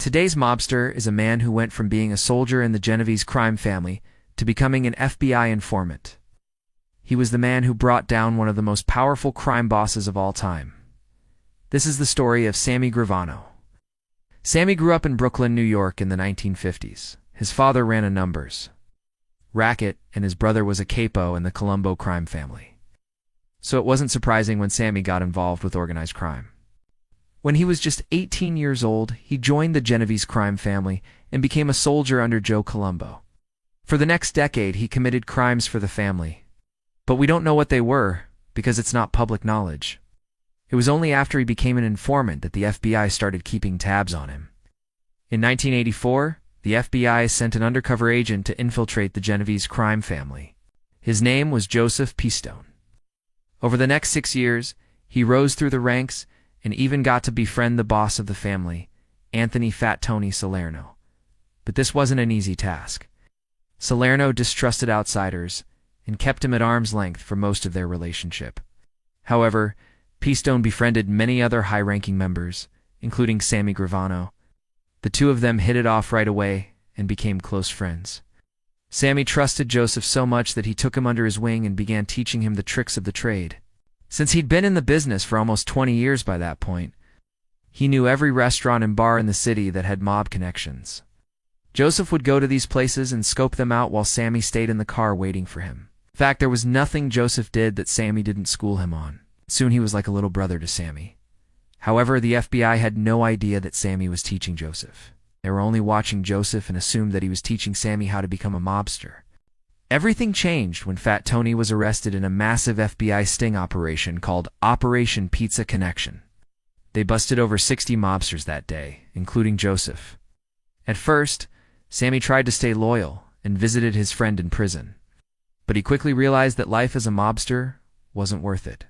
Today's mobster is a man who went from being a soldier in the Genovese crime family to becoming an FBI informant. He was the man who brought down one of the most powerful crime bosses of all time. This is the story of Sammy Gravano. Sammy grew up in Brooklyn, New York in the 1950s. His father ran a numbers racket, and his brother was a capo in the Colombo crime family. So it wasn't surprising when Sammy got involved with organized crime. When he was just 18 years old, he joined the Genovese crime family and became a soldier under Joe Colombo. For the next decade, he committed crimes for the family. But we don't know what they were, because it's not public knowledge. It was only after he became an informant that the FBI started keeping tabs on him. In 1984, the FBI sent an undercover agent to infiltrate the Genovese crime family. His name was Joseph Pistone. Over the next 6 years, he rose through the ranks and even got to befriend the boss of the family, Anthony Fat Tony Salerno. But this wasn't an easy task. Salerno distrusted outsiders and kept him at arm's length for most of their relationship. However, Pistone befriended many other high-ranking members, including Sammy Gravano. The two of them hit it off right away and became close friends. Sammy trusted Joseph so much that he took him under his wing and began teaching him the tricks of the trade. Since he'd been in the business for almost 20 years by that point, he knew every restaurant and bar in the city that had mob connections. Joseph would go to these places and scope them out while Sammy stayed in the car waiting for him. In fact, there was nothing Joseph did that Sammy didn't school him on. Soon he was like a little brother to Sammy. However, the FBI had no idea that Sammy was teaching Joseph. They were only watching Joseph and assumed that he was teaching Sammy how to become a mobster. Everything changed when Fat Tony was arrested in a massive FBI sting operation called Operation Pizza Connection. They busted over 60 mobsters that day, including Joseph. At first, Sammy tried to stay loyal and visited his friend in prison. But he quickly realized that life as a mobster wasn't worth it.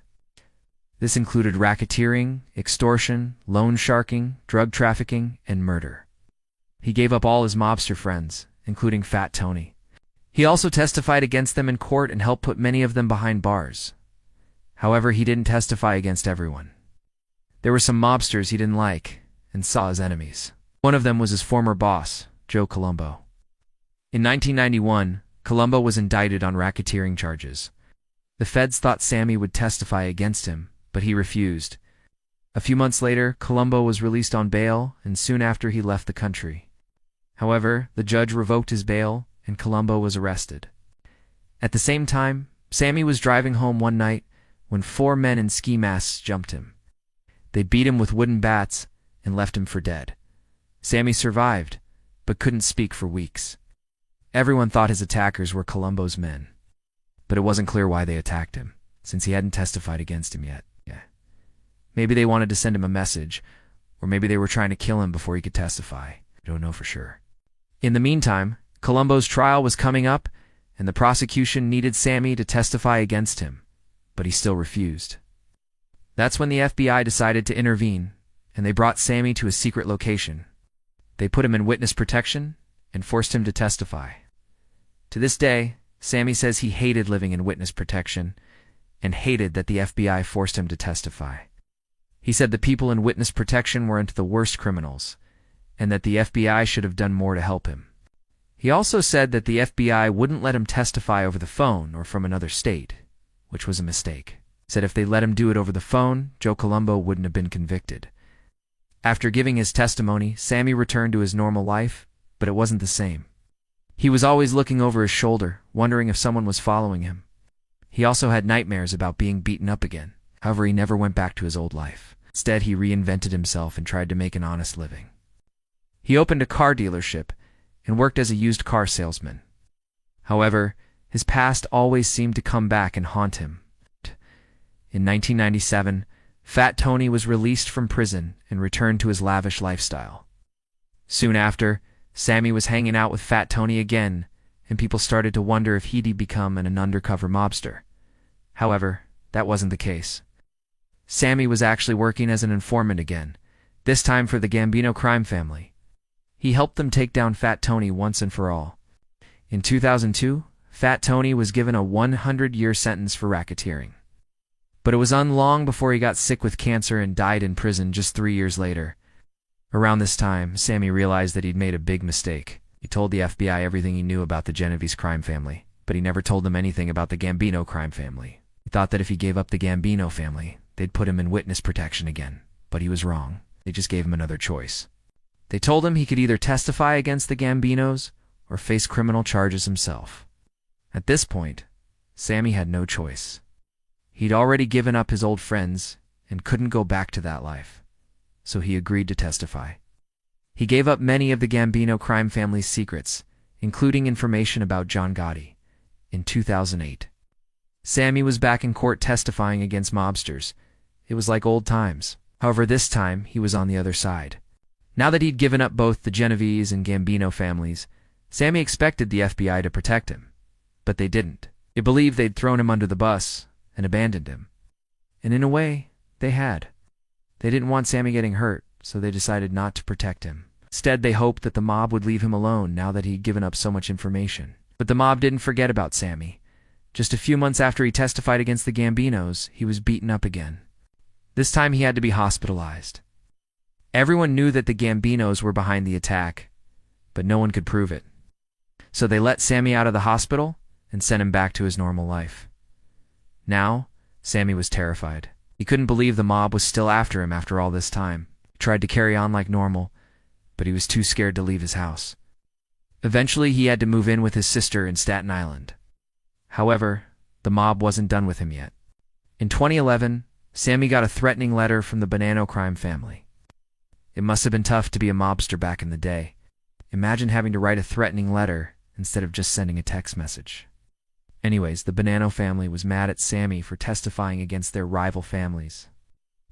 This included racketeering, extortion, loan sharking, drug trafficking, and murder. He gave up all his mobster friends, including Fat Tony. He also testified against them in court and helped put many of them behind bars. However, he didn't testify against everyone. There were some mobsters he didn't like and saw as enemies. One of them was his former boss, Joe Colombo. In 1991, Colombo was indicted on racketeering charges. The feds thought Sammy would testify against him, but he refused. A few months later, Colombo was released on bail, and soon after he left the country. However, the judge revoked his bail, and Colombo was arrested. At the same time, Sammy was driving home one night when 4 men in ski masks jumped him. They beat him with wooden bats and left him for dead. Sammy survived, but couldn't speak for weeks. Everyone thought his attackers were Colombo's men, but it wasn't clear why they attacked him, since he hadn't testified against him yet. Maybe they wanted to send him a message, or maybe they were trying to kill him before he could testify. I don't know for sure. In the meantime, Colombo's trial was coming up, and the prosecution needed Sammy to testify against him, but he still refused. That's when the FBI decided to intervene, and they brought Sammy to a secret location. They put him in witness protection and forced him to testify. To this day, Sammy says he hated living in witness protection and hated that the FBI forced him to testify. He said the people in witness protection weren't the worst criminals, and that the FBI should have done more to help him. He also said that the FBI wouldn't let him testify over the phone or from another state, which was a mistake. He said if they let him do it over the phone, Joe Colombo wouldn't have been convicted. After giving his testimony, Sammy returned to his normal life, but it wasn't the same. He was always looking over his shoulder, wondering if someone was following him. He also had nightmares about being beaten up again. However, he never went back to his old life. Instead, he reinvented himself and tried to make an honest living. He opened a car dealership and worked as a used car salesman. However, his past always seemed to come back and haunt him. In 1997, Fat Tony was released from prison and returned to his lavish lifestyle. Soon after, Sammy was hanging out with Fat Tony again, and people started to wonder if he'd become an undercover mobster. However, that wasn't the case. Sammy was actually working as an informant again, this time for the Gambino crime family. He helped them take down Fat Tony once and for all. In 2002, Fat Tony was given a 100-year sentence for racketeering. But it was unlong before he got sick with cancer and died in prison just 3 years later. Around this time, Sammy realized that he'd made a big mistake. He told the FBI everything he knew about the Genovese crime family, but he never told them anything about the Gambino crime family. He thought that if he gave up the Gambino family, they'd put him in witness protection again. But he was wrong. They just gave him another choice. They told him he could either testify against the Gambinos or face criminal charges himself. At this point, Sammy had no choice. He'd already given up his old friends and couldn't go back to that life, so he agreed to testify. He gave up many of the Gambino crime family's secrets, including information about John Gotti. In 2008, Sammy was back in court testifying against mobsters. It was like old times. However, this time he was on the other side. Now that he'd given up both the Genovese and Gambino families, Sammy expected the FBI to protect him. But they didn't. They believed they'd thrown him under the bus and abandoned him. And in a way, they had. They didn't want Sammy getting hurt, so they decided not to protect him. Instead, they hoped that the mob would leave him alone now that he'd given up so much information. But the mob didn't forget about Sammy. Just a few months after he testified against the Gambinos, he was beaten up again. This time he had to be hospitalized. Everyone knew that the Gambinos were behind the attack, but no one could prove it. So they let Sammy out of the hospital and sent him back to his normal life. Now, Sammy was terrified. He couldn't believe the mob was still after him after all this time. He tried to carry on like normal, but he was too scared to leave his house. Eventually, he had to move in with his sister in Staten Island. However, the mob wasn't done with him yet. In 2011, Sammy got a threatening letter from the Bonanno crime family. It must have been tough to be a mobster back in the day. Imagine having to write a threatening letter instead of just sending a text message. Anyways, the Bonanno family was mad at Sammy for testifying against their rival families.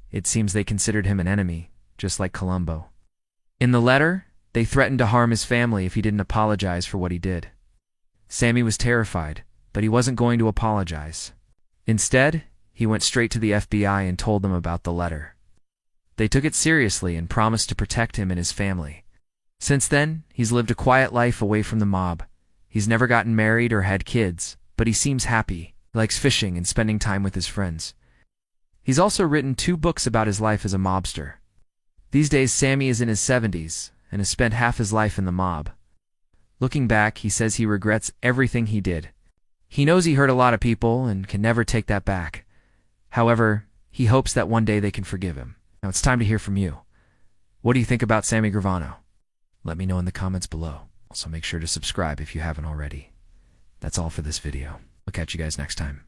It seems they considered him an enemy, just like Columbo. In the letter, they threatened to harm his family if he didn't apologize for what he did. Sammy was terrified, but he wasn't going to apologize. Instead, he went straight to the FBI and told them about the letter. They took it seriously and promised to protect him and his family. Since then, he's lived a quiet life away from the mob. He's never gotten married or had kids, but he seems happy. He likes fishing and spending time with his friends. He's also written 2 books about his life as a mobster. These days, Sammy is in his 70s and has spent half his life in the mob. Looking back, he says he regrets everything he did. He knows he hurt a lot of people and can never take that back. However, he hopes that one day they can forgive him. Now it's time to hear from you. What do you think about Sammy Gravano? Let me know in the comments below. Also make sure to subscribe if you haven't already. That's all for this video. I'll catch you guys next time.